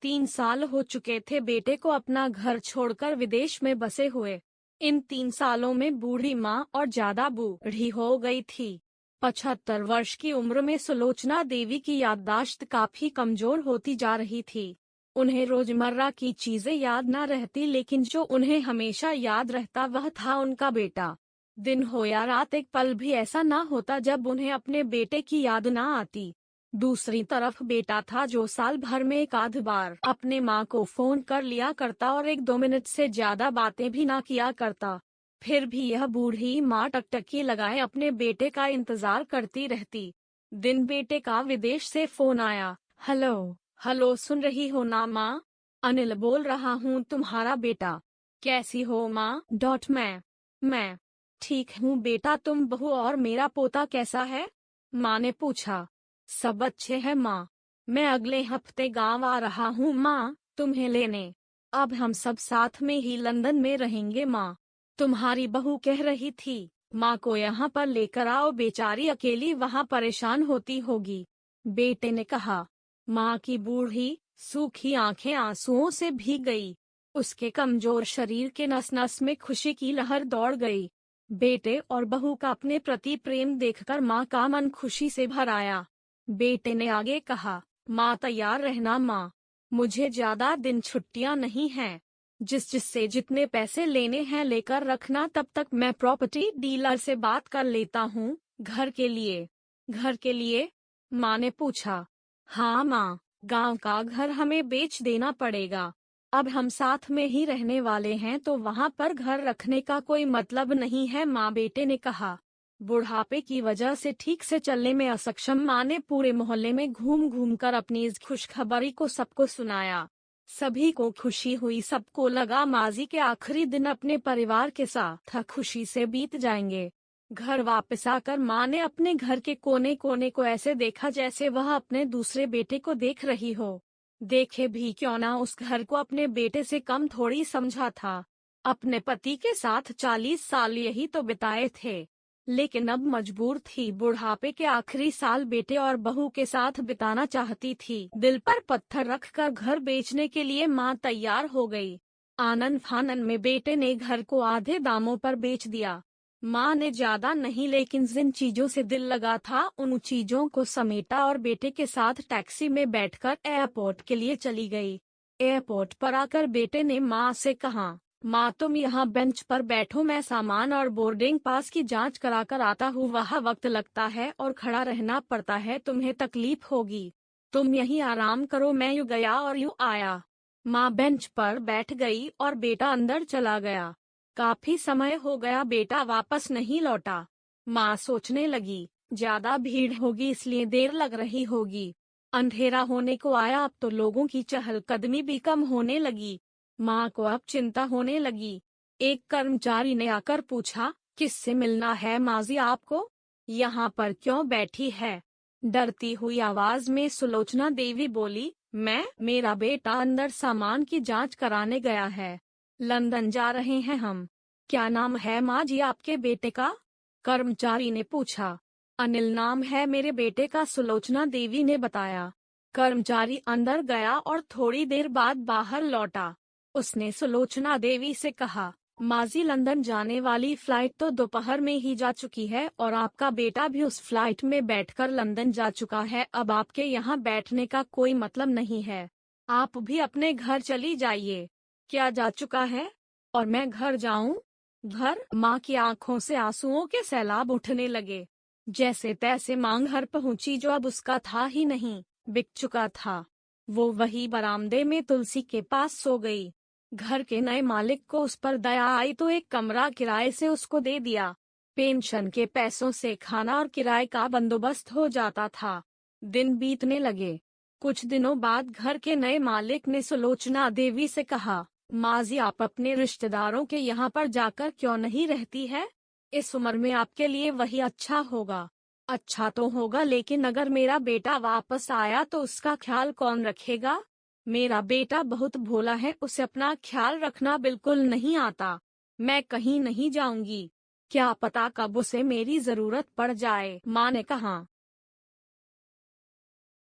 3 साल हो चुके थे बेटे को अपना घर छोड़कर विदेश में बसे हुए। इन 3 सालों में बूढ़ी माँ और ज्यादा बूढ़ी हो गई थी। 75 वर्ष की उम्र में सुलोचना देवी की याददाश्त काफी कमजोर होती जा रही थी। उन्हें रोजमर्रा की चीजें याद न रहती, लेकिन जो उन्हें हमेशा याद रहता वह था उनका बेटा। दिन हो या रात एक पल भी ऐसा ना होता जब उन्हें अपने बेटे की याद ना आती। दूसरी तरफ बेटा था जो साल भर में एक आध बार अपने माँ को फोन कर लिया करता और 1-2 मिनट से ज्यादा बातें भी ना किया करता। फिर भी यह बूढ़ी माँ टकटकी लगाए अपने बेटे का इंतजार करती रहती। दिन बेटे का विदेश से फोन आया। हेलो हेलो, सुन रही हो ना माँ? अनिल बोल रहा हूँ, तुम्हारा बेटा। कैसी हो माँ? मैं ठीक हूँ बेटा, तुम बहू और मेरा पोता कैसा है? माँ ने पूछा। सब अच्छे हैं माँ। मैं अगले हफ्ते गांव आ रहा हूँ माँ, तुम्हें लेने। अब हम सब साथ में ही लंदन में रहेंगे माँ। तुम्हारी बहू कह रही थी माँ को यहाँ पर लेकर आओ, बेचारी अकेली वहाँ परेशान होती होगी। बेटे ने कहा। माँ की बूढ़ी सूखी आंखें आंसुओं से भीग गई। उसके कमजोर शरीर के नस नस में खुशी की लहर दौड़ गई। बेटे और बहू का अपने प्रति प्रेम देखकर माँ का मन खुशी से भर आया। बेटे ने आगे कहा, माँ तैयार रहना माँ, मुझे ज्यादा दिन छुट्टियाँ नहीं हैं। जिससे जितने पैसे लेने हैं लेकर रखना, तब तक मैं प्रॉपर्टी डीलर से बात कर लेता हूँ। घर के लिए? घर के लिए? माँ ने पूछा। हाँ माँ, गांव का घर हमें बेच देना पड़ेगा। अब हम साथ में ही रहने वाले हैं तो वहाँ पर घर रखने का कोई मतलब नहीं है माँ, बेटे ने कहा। बुढ़ापे की वजह से ठीक से चलने में असक्षम माँ ने पूरे मोहल्ले में घूम घूम कर अपनी इस खुशखबरी को सबको सुनाया। सभी को खुशी हुई, सबको लगा माजी के आखिरी दिन अपने परिवार के साथ खुशी से बीत जाएंगे। घर वापस आकर माँ ने अपने घर के कोने कोने को ऐसे देखा जैसे वह अपने दूसरे बेटे को देख रही हो। देखे भी क्यों ना, उस घर को अपने बेटे से कम थोड़ी समझा था। अपने पति के साथ 40 साल यही तो बिताए थे, लेकिन अब मजबूर थी बुढ़ापे के आखिरी साल बेटे और बहू के साथ बिताना चाहती थी। दिल पर पत्थर रखकर घर बेचने के लिए माँ तैयार हो गई। आनन फानन में बेटे ने घर को आधे दामों पर बेच दिया। माँ ने ज्यादा नहीं, लेकिन जिन चीजों से दिल लगा था उन चीजों को समेटा और बेटे के साथ टैक्सी में बैठकर एयरपोर्ट के लिए चली गई। एयरपोर्ट पर आकर बेटे ने माँ से कहा, माँ तुम यहाँ बेंच पर बैठो, मैं सामान और बोर्डिंग पास की जांच कराकर आता हूँ। वहाँ वक्त लगता है और खड़ा रहना पड़ता है, तुम्हें तकलीफ होगी। तुम यहीं आराम करो। मैं यूँ गया और यूँ आया। माँ बेंच पर बैठ गई और बेटा अंदर चला गया। काफी समय हो गया बेटा वापस नहीं लौटा। माँ सोचने लगी, ज्यादा भीड़ होगी इसलिए देर लग रही होगी। अंधेरा होने को आया, अब तो लोगों की चहलकदमी भी कम होने लगी। माँ को अब चिंता होने लगी। एक कर्मचारी ने आकर पूछा, किससे मिलना है माजी आपको? यहाँ पर क्यों बैठी है? डरती हुई आवाज में सुलोचना देवी बोली, मेरा बेटा अंदर सामान की जांच कराने गया है। लंदन जा रहे हैं हम। क्या नाम है माँ जी आपके बेटे का? कर्मचारी ने पूछा। अनिल नाम है मेरे बेटे का, सुलोचना देवी ने बताया। कर्मचारी अंदर गया और थोड़ी देर बाद बाहर लौटा। उसने सुलोचना देवी से कहा, माजी लंदन जाने वाली फ्लाइट तो दोपहर में ही जा चुकी है और आपका बेटा भी उस फ्लाइट में बैठकर लंदन जा चुका है। अब आपके यहाँ बैठने का कोई मतलब नहीं है। आप भी अपने घर चली जाइए। क्या जा चुका है? और मैं घर जाऊं? घर? माँ की आंखों से आंसुओं के सैलाब उठने लगे। जैसे तैसे माँ घर पहुंची जो अब उसका था ही नहीं, बिक चुका था। वो वही बरामदे में तुलसी के पास सो गई। घर के नए मालिक को उस पर दया आई तो एक कमरा किराए से उसको दे दिया। पेंशन के पैसों से खाना और किराए का बंदोबस्त हो जाता था। दिन बीतने लगे। कुछ दिनों बाद घर के नए मालिक ने सुलोचना देवी से कहा, माजी आप अपने रिश्तेदारों के यहाँ पर जाकर क्यों नहीं रहती है? इस उम्र में आपके लिए वही अच्छा होगा। अच्छा तो होगा, लेकिन अगर मेरा बेटा वापस आया तो उसका ख्याल कौन रखेगा? मेरा बेटा बहुत भोला है, उसे अपना ख्याल रखना बिल्कुल नहीं आता। मैं कहीं नहीं जाऊंगी। क्या पता कब उसे मेरी जरूरत पड़ जाए। माँ ने कहा।